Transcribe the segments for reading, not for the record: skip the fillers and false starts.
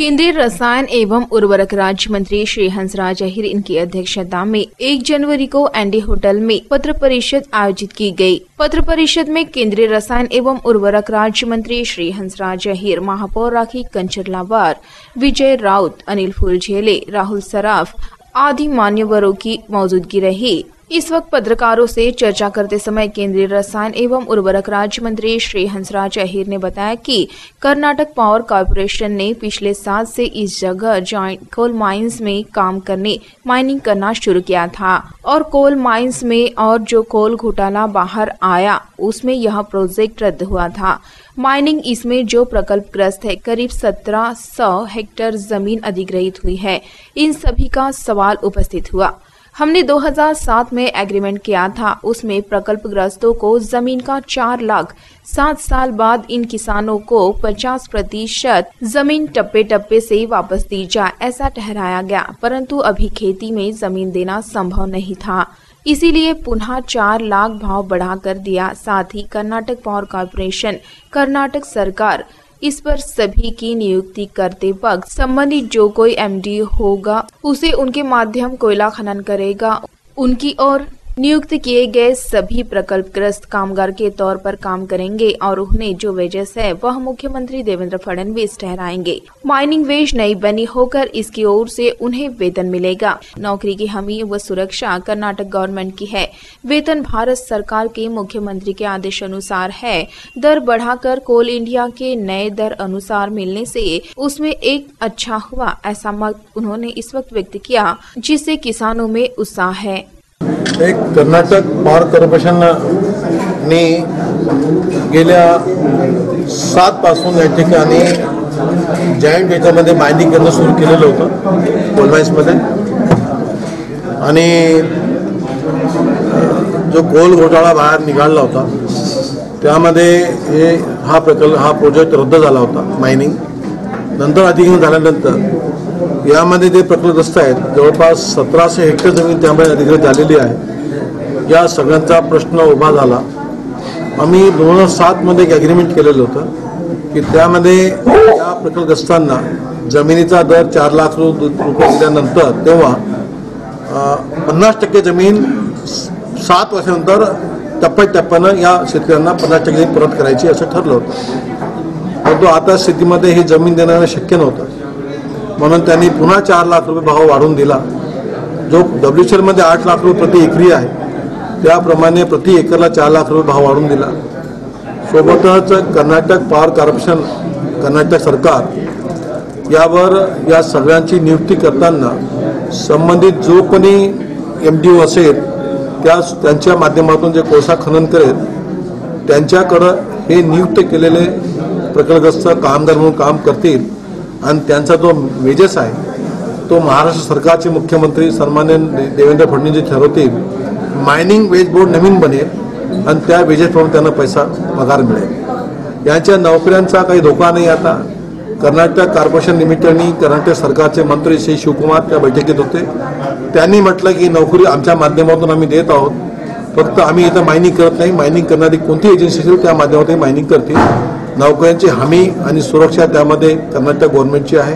केंद्रीय रसायन एवं उर्वरक राज्य मंत्री श्री हंसराज अहीर इनकी अध्यक्षता में 1 जनवरी को एनडी होटल में पत्र परिषद आयोजित की गई। पत्र परिषद में केंद्रीय रसायन एवं उर्वरक राज्य मंत्री श्री हंसराज अहीर, महापौर राखी कंचरलावार, विजय राउत, अनिल फूलझेले, राहुल सराफ आदि मान्यवरों की मौजूदगी रही। इस वक्त पत्रकारों से चर्चा करते समय केंद्रीय रसायन एवं उर्वरक राज्य मंत्री श्री हंसराज अहीर ने बताया कि कर्नाटक पावर कॉर्पोरेशन ने पिछले साल से इस जगह जॉइंट कोल माइंस में काम करने माइनिंग करना शुरू किया था और कोल माइंस में और जो कोल घोटाला बाहर आया उसमें यह प्रोजेक्ट रद्द हुआ था। माइनिंग इसमें जो प्रकल्पग्रस्त है करीब 1700 हेक्टेयर जमीन अधिग्रहित हुई है। इन सभी का सवाल उपस्थित हुआ। हमने 2007 में एग्रीमेंट किया था, उसमें प्रकल्पग्रस्तों को जमीन का 4 लाख 7 साल बाद इन किसानों को 50% जमीन टप्पे टप्पे से वापस दी जाए ऐसा ठहराया गया, परंतु अभी खेती में जमीन देना संभव नहीं था, इसीलिए पुनः 4 लाख भाव बढ़ाकर दिया। साथ ही कर्नाटक पावर कॉर्पोरेशन, कर्नाटक सरकार इस पर सभी की नियुक्ति करते वक्त संबंधित जो कोई एमडी होगा उसे उनके माध्यम कोयला खनन करेगा। उनकी और नियुक्त किए गए सभी प्रकल्पग्रस्त कामगार के तौर पर काम करेंगे और उन्हें जो वेजेस है वह मुख्यमंत्री देवेंद्र फडणवीस ठहराएंगे। माइनिंग वेज नई बनी होकर इसकी ओर से उन्हें वेतन मिलेगा। नौकरी की हमी व सुरक्षा कर्नाटक गवर्नमेंट की है। वेतन भारत सरकार के मुख्यमंत्री के आदेश अनुसार है। दर बढ़ाकर कोल इंडिया के नए दर अनुसार मिलने से उसमें एक अच्छा हुआ, ऐसा मत उन्होंने इस वक्त व्यक्त किया, जिससे किसानों में उत्साह है। एक कर्नाटक पॉवर कॉर्पोरेशनने गेल्या 7 पासून या ठिकाणी जॉइंट याच्यामध्ये मायनिंग करणं सुरू केलेलं होतं कोल माइन्समध्ये आणि जो कोल घोटाळा बाहेर निघाला होता त्यामध्ये हा प्रोजेक्ट रद्द झाला होता मायनिंग। नंतर अधिग्रहण झाल्यानंतर यामध्ये जे प्रकल्पग्रस्त आहेत जवळपास 1700 हेक्टर जमीन त्यामध्ये अधिग्रहित झालेली आहे। या सगळ्यांचा प्रश्न उभा झाला। आम्ही 2007 मध्ये एक ॲग्रीमेंट केलेलं होतं की त्यामध्ये या प्रकल्पग्रस्तांना जमिनीचा दर 4 लाख रुपये दिल्यानंतर तेव्हा 50% जमीन 7 वर्षानंतर टप्प्याटप्प्यानं या शेतकऱ्यांना 50% परत करायची असं ठरलं होतं, परंतु आता स्थितीमध्ये ही जमीन देणं शक्य नव्हतं, म्हणून त्यांनी पुन्हा 4 लाख रुपये भाव वाढवून दिला। जो WCL मध्ये 8 लाख रुपये प्रति एकरी आहे त्याप्रमाणे प्रति एकरला 4 लाख रुपये भाव वाढवून दिला। सोबतच कर्नाटक पॉवर कॉर्पोरेशन, कर्नाटक सरकार यावर या सगळ्यांची नियुक्ती करताना संबंधित जो कोणी MDO असेल त्यांच्या माध्यमातून जे कोळसा खनन करेल त्यांच्याकडे हे नियुक्त केलेले प्रकल्पग्रस्त कामगार म्हणून काम करतील आणि त्यांचा जो वेजेस आहे तो महाराष्ट्र सरकारचे मुख्यमंत्री सन्माननीय देवेंद्र फडणवीस ठरवतील। मायनिंग वेज बोर्ड नवीन बनेल आणि त्या वेजेसप्रमाणे त्यांना पैसा पगार मिळेल। यांच्या नोकऱ्यांचा काही धोका नाही। आता कर्नाटक कॉर्पोरेशन लिमिटेडनी कर्नाटक सरकारचे मंत्री श्री शिवकुमार त्या बैठकीत होते। त्यांनी म्हटलं की नोकरी आमच्या माध्यमातून आम्ही देत आहोत, फक्त आम्ही इथं मायनिंग करत नाही, मायनिंग करणारी कोणती एजन्सी असेल त्या माध्यमातून मायनिंग करतील। नोकऱ्यांची हमी आणि सुरक्षा त्यामध्ये कर्नाटक गव्हर्नमेंटची आहे।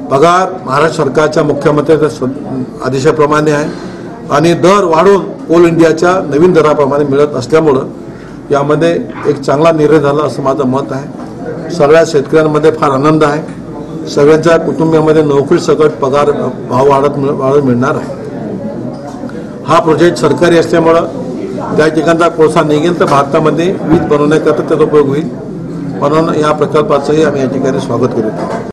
पगार महाराष्ट्र सरकारच्या मुख्यमंत्र्यांच्या आदेशाप्रमाणे आहे आणि दर वाढून कोल इंडियाच्या नवीन दराप्रमाणे मिळत असल्यामुळे यामध्ये एक चांगला निर्णय झाला असं माझं मत आहे। सगळ्या शेतकऱ्यांमध्ये फार आनंद आहे। सगळ्यांच्या कुटुंबामध्ये नोकरी सकट पगार भाव वाढत मिळणार आहे। हा प्रोजेक्ट सरकारी असल्यामुळे त्या ठिकाणचा कोळसा निघेल तर भारतामध्ये वीज बनवण्याकरता त्याचा उपयोग होईल, म्हणून या प्रकल्पाचंही आम्ही या ठिकाणी स्वागत करीत आहोत।